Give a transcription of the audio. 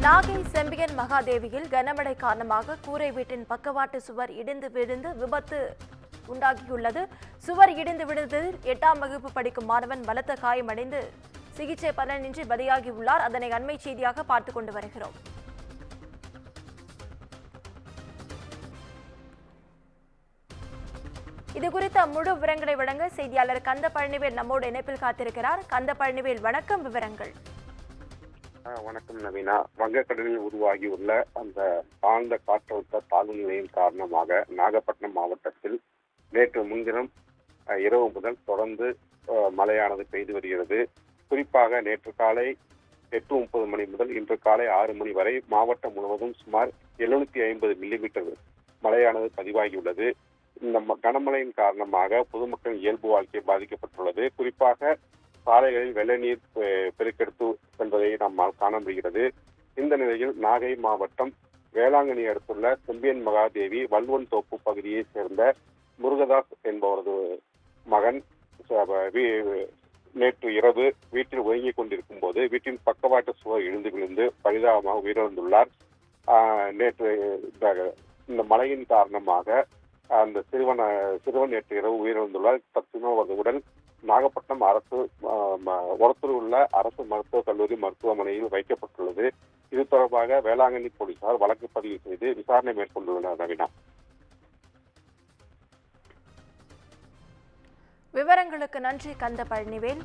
நாகை செம்பியன் மகாதேவியில் கனமழை காரணமாக கூரை வீட்டின் பக்கவாட்டு சுவர் இடிந்து விழுந்து விபத்து உண்டாகியுள்ளது. சுவர் இடிந்து விழுந்ததில் 8ஆம் வகுப்பு படிக்கும் மாணவன் பலத்த காயமடைந்து சிகிச்சை பலனின்றி பலியாகியுள்ளார். அதனை அண்மை செய்தியாக பார்த்துக் கொண்டு வருகிறோம். இதுகுறித்த முழு விவரங்களை வழங்க செய்தியாளர் கந்த பழனிவேல் நம்மோடு இணைப்பில் காத்திருக்கிறார். கந்த பழனிவேல், வணக்கம். விவரங்கள். வணக்கம் நவீனா. வங்கக்கடலில் உருவாகியுள்ள அந்த ஆழ்ந்த காற்றழுத்த தாழ்வு நிலையின் காரணமாக நாகப்பட்டினம் மாவட்டத்தில் நேற்று முன்தினம் இரவு முதல் தொடர்ந்து மழையானது பெய்து வருகிறது. குறிப்பாக நேற்று காலை 8:30 மணி முதல் இன்று காலை 6 மணி வரை மாவட்டம் முழுவதும் சுமார் 750 மில்லிமீட்டர் மழையானது பதிவாகியுள்ளது. இந்த கனமழையின் காரணமாக பொதுமக்களின் இயல்பு வாழ்க்கை பாதிக்கப்பட்டுள்ளது. குறிப்பாக சாலைகளில் வெள்ள நீர் பெருக்கெடுத்து செல்வதை நம்மால் காண முடிகிறது. இந்த நிலையில் நாகை மாவட்டம் வேளாங்கண்ணி அடுத்துள்ள செம்பியன் மகாதேவி வல்வன் தோப்பு பகுதியைச் சேர்ந்த முருகதாஸ் என்பவரது மகன் நேற்று இரவு வீட்டில் ஒதுங்கிக் கொண்டிருக்கும் போது வீட்டின் பக்கவாட்டு சுவர் இழுந்து விழுந்து பரிதாபமாக உயிரிழந்துள்ளார். நேற்று இந்த மழையின் காரணமாக அந்த சிறுவன் நேற்று இரவு உயிரிழந்துள்ளார். தற்சமயம் அவரது உடல் நாகப்பட்டினம் ஒரத்தூர் உள்ள அரசு மருத்துவக் கல்லூரி மருத்துவமனையில் வைக்கப்பட்டுள்ளது. இது தொடர்பாக வேளாங்கண்ணி போலீசார் வழக்கு பதிவு செய்து விசாரணை மேற்கொண்டுள்ளனர். நவீனா, விவரங்களுக்கு நன்றி கந்த பழனிவேல்.